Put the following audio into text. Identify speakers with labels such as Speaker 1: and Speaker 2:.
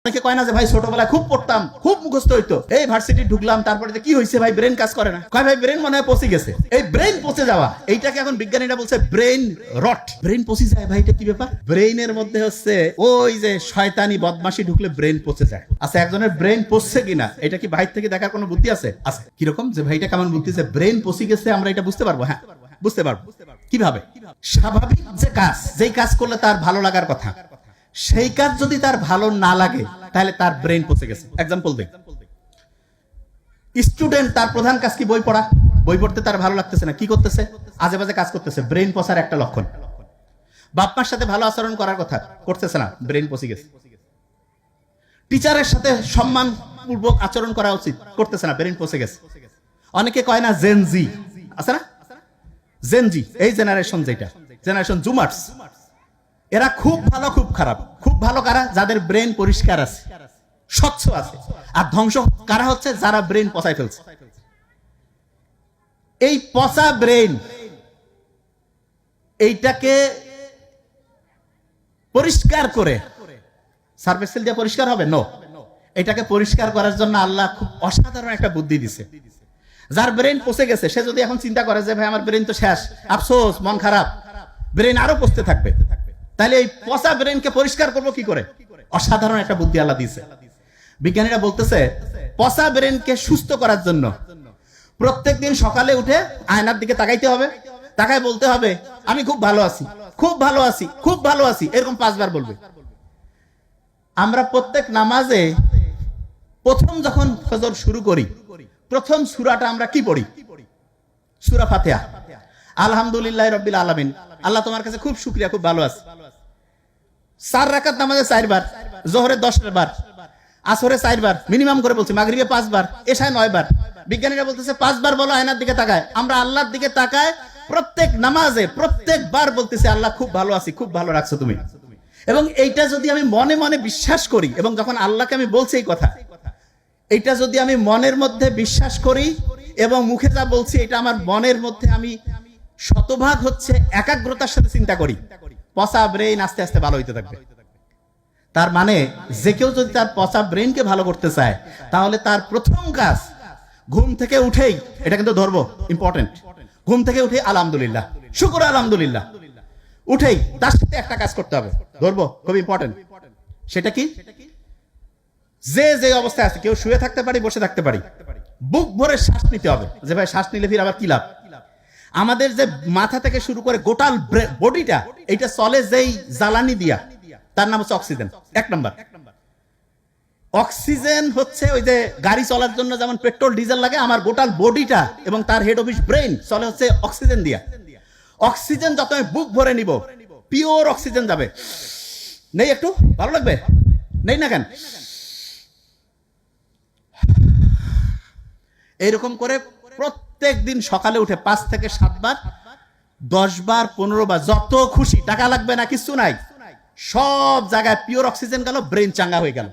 Speaker 1: অনেকে কয় না যে ভাই ছোটবেলায় খুব পড়তাম, খুব মুখস্থ হইতো, এই ভার্সিটি ঢুকলাম, তারপরে যে কি হয়েছে ভাই, ব্রেন কাজ করে না। কয় ভাই ব্রেন মনে হয় পচে গেছে। এই ব্রেন পচে যাওয়া, এইটাকে এখন বিজ্ঞানীরা বলছে ব্রেন রট। ব্রেন পচে যায় ভাই, এটা কি ব্যাপার? ব্রেইনের মধ্যে হচ্ছে ওই যে শয়তানি বদমাশি ঢুকলে ব্রেন পচে যায়। আচ্ছা, একজনের ব্রেন পচছে কিনা এটা কি বাইরে থেকে দেখার কোনো বুদ্ধি আছে? আছে। কিরকম যে ভাইটা কেমন বুদ্ধি যে ব্রেন পচে গেছে, আমরা এটা বুঝতে পারবো? হ্যাঁ, বুঝতে পারবো। কিভাবে? স্বাভাবিক যে কাজ, যেই কাজ করলে তার ভালো লাগার কথা, সেই কাজ যদি তার ভালো না লাগে তাহলে তার ব্রেন পচে গেছে। এক্সাম্পল দেই, স্টুডেন্ট তার প্রধান কাজ কি? বই পড়া। বই পড়তে তার ভালো লাগতেছে না, কি করতেছে? আজে বাজে কাজ করতেছে, ব্রেন পচার একটা লক্ষণ। বাপ মার সাথে ভালো আচরণ করার কথা, করতেছে না, ব্রেন পচে গেছে। টিচারের সাথে সম্মান পূর্বক আচরণ করা উচিত, করতেছে না, ব্রেন পচে গেছে। অনেকে কয় না জেনজি আছে না, জেনজি এই জেনারেশন, যেটা জেনারেশন জুমার্স, এরা খুব ভালো খুব খারাপ। খুব ভালো কারা? যাদের ব্রেন পরিষ্কার আছে, স্বচ্ছ আছে। আর ধ্বংস কারা হচ্ছে? যারা ব্রেন পচাই ফেলছে। এই পচা ব্রেন, এইটাকে পরিষ্কার করে, সার্ফেক্সেল দিয়ে পরিষ্কার হবে? নো। এটাকে পরিষ্কার করার জন্য আল্লাহ খুব অসাধারণ একটা বুদ্ধি দিছে। যার ব্রেন পচে গেছে সে যদি এখন চিন্তা করে যে ভাই আমার ব্রেন তো শেষ, আফসোস, মন খারাপ, ব্রেন আরো পচতে থাকবে, তাহলে এই পচা ব্রেনকে পরিষ্কার করবো কি করে? অসাধারণ একটা বুদ্ধি আল্লাহ দিয়েছে। বিজ্ঞানীরা বলতেছে পচা ব্রেনকে সুস্থ করার জন্য প্রত্যেকদিন সকালে উঠে আয়নার দিকে তাকাইতে হবে, তাকায় বলতে হবে আমি খুব ভালো আছি, খুব ভালো আছি, খুব ভালো আছি, এরকম 5 বার বলবে। আমরা প্রত্যেক নামাজে প্রথম যখন ফজর শুরু করি, প্রথম সূরাটা আমরা কি পড়ি? সূরা ফাতিহা। আলহামদুলিল্লাহ রাব্বিল আলামিন, আল্লাহ তোমার কাছে খুব শুকরিয়া, খুব ভালো আছি। 4 রাকাত নামাজে 4 বার, জোহরে 10 বার, আসরে 4 বার, মিনিমাম করে বলছি, মাগরিবে 5 বার, এশায় 9 বার। বিজ্ঞানীরা বলতেছে 5 বার বলো, আয়নার দিকে তাকায়। আমরা আল্লাহর দিকে তাকায় প্রত্যেক নামাজে প্রত্যেকবার বলতেছি আল্লাহ খুব ভালো আছি, খুব ভালো রাখছো তুমি। এবং এইটা যদি আমি মনে মনে বিশ্বাস করি, এবং যখন আল্লাহকে আমি বলছি এই কথা, এইটা যদি আমি মনের মধ্যে বিশ্বাস করি এবং মুখে যা বলছি এটা আমার মনের মধ্যে আমি শতভাগ হচ্ছে একাগ্রতার সাথে চিন্তা করি, পচা ব্রেন আস্তে আস্তে ভালো হইতে থাকবে। তার মানে যে কেউ যদি তার পচা ব্রেনকে ভালো করতে চায়, তাহলে তার প্রথম কাজ ঘুম থেকে উঠেই, এটা কিন্তু ধরবো, ইম্পর্টেন্ট, ঘুম থেকে উঠে আলহামদুলিল্লাহ, শুকর আলহামদুলিল্লাহ, উঠেই তার সাথে একটা কাজ করতে হবে, ধরবো, খুব ইম্পর্টেন্ট। সেটা কি? যে যে অবস্থায় আছে, কেউ শুয়ে থাকতে পারি, বসে থাকতে পারি, বুক ভরে শ্বাস নিতে হবে। যে ভাই শ্বাস নিলে ফির আবার কি লাভ? আমাদের যে মাথা থেকে শুরু করে গোটাল বডিটা, এটা চলে যেই জ্বালানি দিয়া, তার নাম হচ্ছে অক্সিজেন। 1 নাম্বার অক্সিজেন হচ্ছে ওই যে গাড়ি চলার জন্য যেমন পেট্রোল ডিজেল লাগে, আমার গোটাল বডিটা এবং তার হেড অফিস ব্রেন চলে হচ্ছে অক্সিজেন দিয়া। অক্সিজেন যত আমি বুক ভরে নিব, পিওর অক্সিজেন যাবে। নেই একটু ভালো লাগবে? নেই না কেন? এইরকম করে প্রত্যেক দিন সকালে উঠে 5 থেকে 7 বার, 10 বার, 15 বার, যত খুশি, টাকা লাগবে না, কিছু নাই, সব জায়গায় পিওর অক্সিজেন গেল, ব্রেন চাঙ্গা হয়ে গেল।